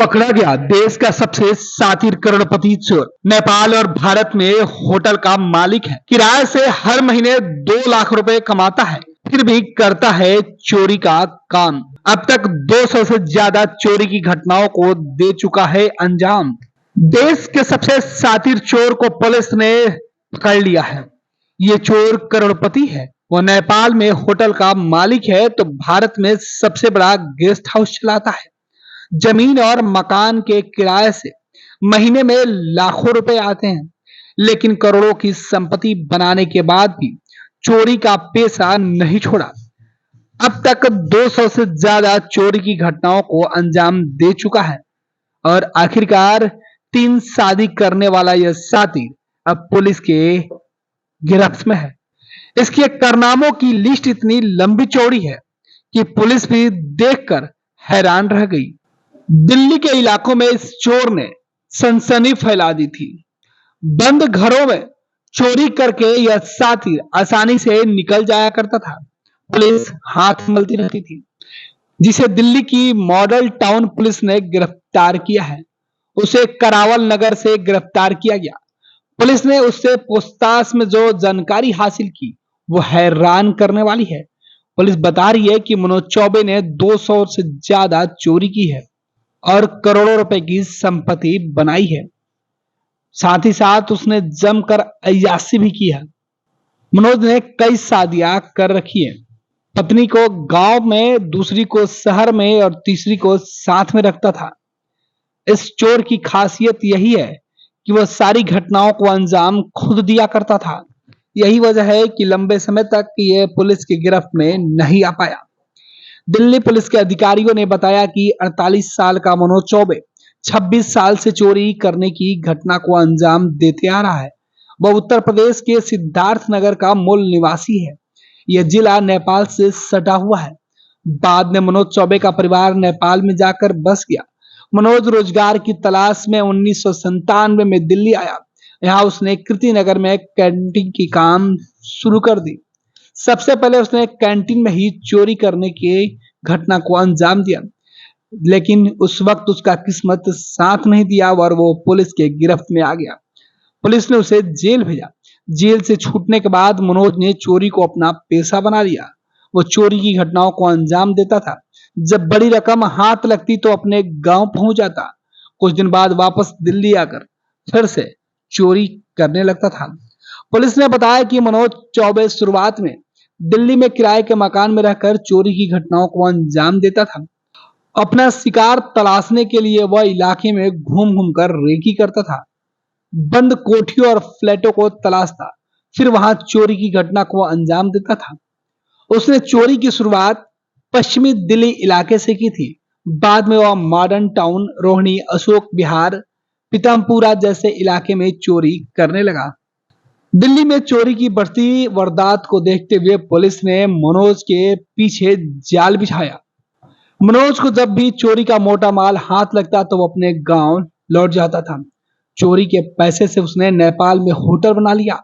पकड़ा गया देश का सबसे शातिर करोड़पति चोर। नेपाल और भारत में होटल का मालिक है। किराए से हर महीने 2 लाख रुपए कमाता है, फिर भी करता है चोरी का काम। अब तक 200 से ज्यादा चोरी की घटनाओं को दे चुका है अंजाम। देश के सबसे शातिर चोर को पुलिस ने पकड़ लिया है। ये चोर करोड़पति है। वो नेपाल में होटल का मालिक है तो भारत में सबसे बड़ा गेस्ट हाउस चलाता है। जमीन और मकान के किराए से महीने में लाखों रुपए आते हैं, लेकिन करोड़ों की संपत्ति बनाने के बाद भी चोरी का पेशा नहीं छोड़ा। अब तक 200 से ज्यादा चोरी की घटनाओं को अंजाम दे चुका है और आखिरकार 3 शादी करने वाला यह शातिर अब पुलिस के गिरफ्त में है। इसके कारनामों की लिस्ट इतनी लंबी चौड़ी है कि पुलिस भी देखकर हैरान रह गई। दिल्ली के इलाकों में इस चोर ने सनसनी फैला दी थी। बंद घरों में चोरी करके यह शातिर आसानी से निकल जाया करता था। पुलिस हाथ मलती रहती थी। जिसे दिल्ली की मॉडल टाउन पुलिस ने गिरफ्तार किया है, उसे करावल नगर से गिरफ्तार किया गया। पुलिस ने उससे पूछताछ में जो जानकारी हासिल की वो हैरान करने वाली है। पुलिस बता रही है कि मनोज चौबे ने 200 से ज्यादा चोरी की है और करोड़ों रुपए की संपत्ति बनाई है। साथ ही साथ उसने जमकर अय्याशी भी की है। मनोज ने कई शादियां कर रखी है। पत्नी को गांव में, दूसरी को शहर में और तीसरी को साथ में रखता था। इस चोर की खासियत यही है कि वह सारी घटनाओं को अंजाम खुद दिया करता था। यही वजह है कि लंबे समय तक यह पुलिस की गिरफ्त में नहीं आ पाया। दिल्ली पुलिस के अधिकारियों ने बताया कि 48 साल का मनोज चौबे 26 साल से चोरी करने की घटना को अंजाम देते आ रहा है। वह उत्तर प्रदेश के सिद्धार्थ नगर का मूल निवासी है। यह जिला नेपाल से सटा हुआ है। बाद में मनोज चौबे का परिवार नेपाल में जाकर बस गया। मनोज रोजगार की तलाश में 1997 में दिल्ली आया। यहाँ उसने कृति नगर में कैंटीन की काम शुरू कर दी। सबसे पहले उसने कैंटीन में ही चोरी करने की घटना को अंजाम दिया, लेकिन उस वक्त उसका किस्मत साथ नहीं दिया और वो पुलिस के गिरफ्त में आ गया। पुलिस ने उसे जेल भेजा। जेल से छूटने के बाद मनोज ने चोरी को अपना पेशा बना लिया। वो चोरी की घटनाओं को अंजाम देता था। जब बड़ी रकम हाथ लगती तो अपने गांव पहुंच जाता। कुछ दिन बाद वापस दिल्ली आकर फिर से चोरी करने लगता था। पुलिस ने बताया कि मनोज चौबे शुरुआत में दिल्ली में किराए के मकान में रहकर चोरी की घटनाओं को अंजाम देता था। अपना शिकार तलाशने के लिए वह इलाके में घूम घूम कर रेकी करता था। बंद कोठियों और फ्लैटों को तलाशता, फिर वहां चोरी की घटना को अंजाम देता था। उसने चोरी की शुरुआत पश्चिमी दिल्ली इलाके से की थी। बाद में वह मॉडर्न टाउन, रोहिणी, अशोक विहार, पीतमपुरा जैसे इलाके में चोरी करने लगा। दिल्ली में चोरी की बढ़ती वारदात को देखते हुए पुलिस ने मनोज के पीछे जाल बिछाया। मनोज को जब भी चोरी का मोटा माल हाथ लगता तो वो अपने गांव लौट जाता था। चोरी के पैसे से उसने नेपाल में होटल बना लिया।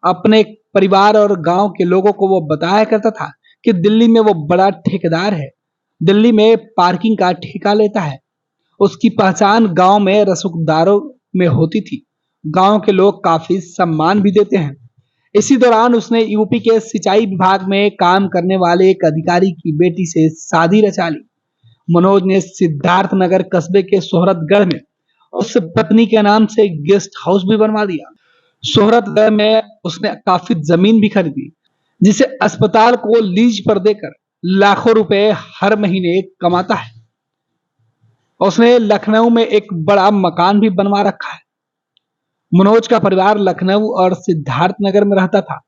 अपने परिवार और गांव के लोगों को वो बताया करता था कि दिल्ली में वो बड़ा ठेकेदार है, दिल्ली में पार्किंग का ठेका लेता है। उसकी पहचान गांव में रसूखदारों में होती थी। गांव के लोग काफी सम्मान भी देते हैं। इसी दौरान उसने यूपी के सिंचाई विभाग में काम करने वाले एक अधिकारी की बेटी से शादी रचा ली। मनोज ने सिद्धार्थ नगर कस्बे के सोहरतगढ़ में उस पत्नी के नाम से गेस्ट हाउस भी बनवा दिया। सोहरतगढ़ में उसने काफी जमीन भी खरीदी, जिसे अस्पताल को लीज पर देकर लाखों रुपए हर महीने कमाता है। उसने लखनऊ में एक बड़ा मकान भी बनवा रखा है। मनोज का परिवार लखनऊ और सिद्धार्थ नगर में रहता था।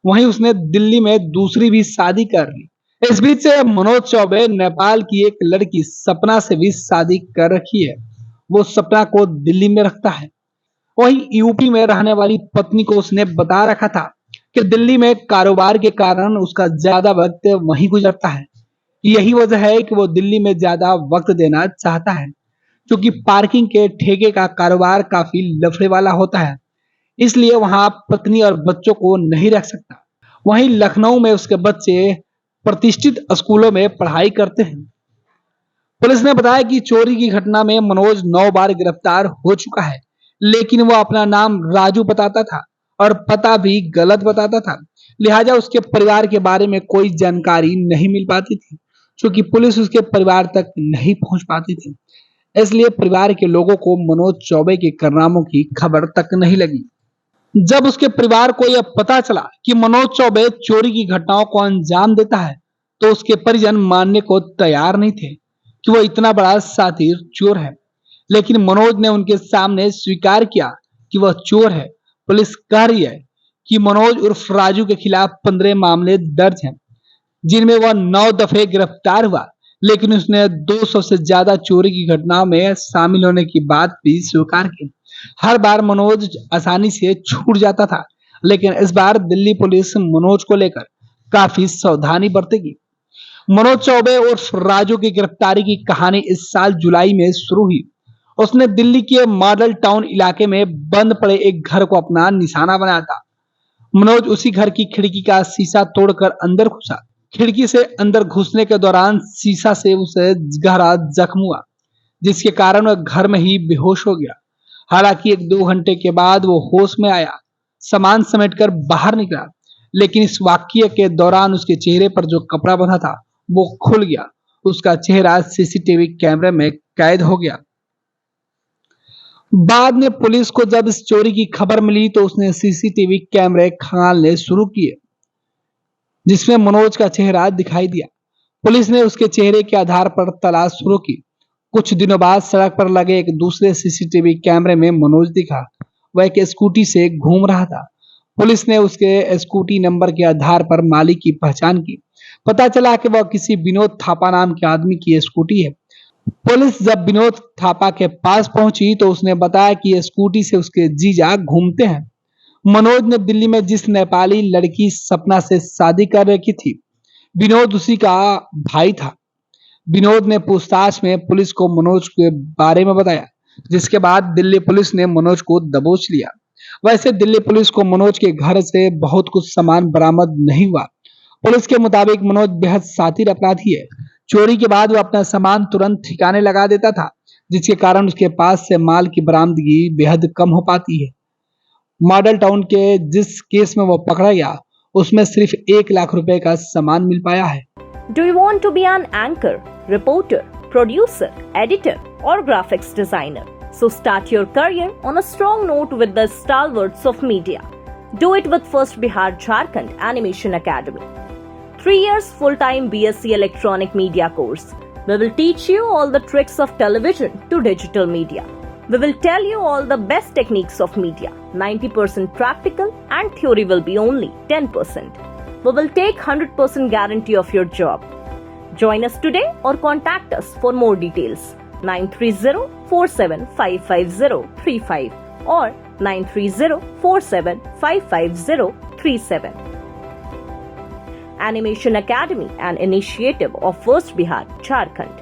वहीं उसने दिल्ली में दूसरी भी शादी कर ली। इस बीच से मनोज चौबे नेपाल की एक लड़की सपना से भी शादी कर रखी है। वो सपना को दिल्ली में रखता है। वहीं यूपी में रहने वाली पत्नी को उसने बता रखा था कि दिल्ली में कारोबार के कारण उसका ज्यादा वक्त वहीं गुजरता है। यही वजह है कि वो दिल्ली में ज्यादा वक्त देना चाहता है, क्योंकि पार्किंग के ठेके का कारोबार काफी लफड़े वाला होता है, इसलिए वहां पत्नी और बच्चों को नहीं रख सकता। वहीं लखनऊ में उसके बच्चे प्रतिष्ठित स्कूलों में पढ़ाई करते हैं। पुलिस ने बताया कि चोरी की घटना में मनोज 9 बार गिरफ्तार हो चुका है, लेकिन वो अपना नाम राजू बताता था और पता भी गलत बताता था। लिहाजा उसके परिवार के बारे में कोई जानकारी नहीं मिल पाती थी, क्योंकि पुलिस उसके परिवार तक नहीं पहुंच पाती थी। इसलिए परिवार के लोगों को मनोज चौबे के कारनामों की खबर तक नहीं लगी। जब उसके परिवार को यह पता चला कि मनोज चौबे चोरी की घटनाओं को अंजाम देता है, तो उसके परिजन मानने को तैयार नहीं थे कि वो इतना बड़ा शातिर चोर है। लेकिन मनोज ने उनके सामने स्वीकार किया कि वह चोर है। पुलिस कह रही है कि मनोज उर्फ राजू के खिलाफ 15 मामले दर्ज हैं, जिनमें वह 9 दफे गिरफ्तार हुआ, लेकिन उसने 200 से ज्यादा चोरी की घटनाओं में शामिल होने की बात भी स्वीकार की। हर बार मनोज आसानी से छूट जाता था, लेकिन इस बार दिल्ली पुलिस मनोज को लेकर काफी सावधानी बरतेगी। मनोज चौबे उर्फ राजू की गिरफ्तारी की कहानी इस साल जुलाई में शुरू हुई। उसने दिल्ली के मॉडल टाउन इलाके में बंद पड़े एक घर को अपना निशाना बनाया था। मनोज उसी घर की खिड़की का शीशा तोड़कर अंदर घुसा। खिड़की से अंदर घुसने के दौरान शीशा से उसे गहरा जख्म हुआ, जिसके कारण वह घर में ही बेहोश हो गया। हालांकि 1-2 घंटे के बाद वो होश में आया, सामान समेटकर बाहर निकला, लेकिन इस वाकये के दौरान उसके चेहरे पर जो कपड़ा बंधा था वो खुल गया। उसका चेहरा सीसीटीवी कैमरे में कैद हो गया। बाद में पुलिस को जब इस चोरी की खबर मिली तो उसने सीसीटीवी कैमरे खंगालने शुरू किए, जिसमें मनोज का चेहरा दिखाई दिया। पुलिस ने उसके चेहरे के आधार पर तलाश शुरू की। कुछ दिनों बाद सड़क पर लगे एक दूसरे सीसीटीवी कैमरे में मनोज दिखा। वह एक स्कूटी से घूम रहा था। पुलिस ने उसके स्कूटी नंबर के आधार पर मालिक की पहचान की। पता चला कि वह किसी विनोद थापा नाम के आदमी की स्कूटी है। पुलिस जब विनोद थापा के पास पहुंची तो उसने बताया कि ये स्कूटी से उसके जीजा घूमते हैं। मनोज ने दिल्ली में जिस नेपाली लड़की सपना से शादी कर रखी थी, विनोद उसी का भाई था। विनोद ने पूछताछ में पुलिस को मनोज के बारे में बताया, जिसके बाद दिल्ली पुलिस ने मनोज को दबोच लिया। वैसे दिल्ली पुलिस को मनोज के घर से बहुत कुछ सामान बरामद नहीं हुआ। पुलिस के मुताबिक मनोज बेहद शातिर अपराधी है। चोरी के बाद वो अपना सामान तुरंत ठिकाने लगा देता था, जिसके कारण उसके पास से माल की बरामदगी बेहद कम हो पाती है। मॉडल टाउन के जिस केस में वो पकड़ा गया, उसमें सिर्फ 1 लाख रुपए का सामान मिल पाया है। Do you want to be an anchor, reporter, producer, editor, or graphics designer? So start your career on a strong note with the stalwarts of media. Do it with First Bihar Jharkhand Animation Academy. 3 years full-time BSc Electronic Media course. We will teach you all the tricks of television to digital media. We will tell you all the best techniques of media. 90% practical and theory will be only 10%. We will take 100% guarantee of your job. Join us today or contact us for more details. 930-47-55035 or 930-47-55037. Animation Academy, an initiative of First Bihar Jharkhand.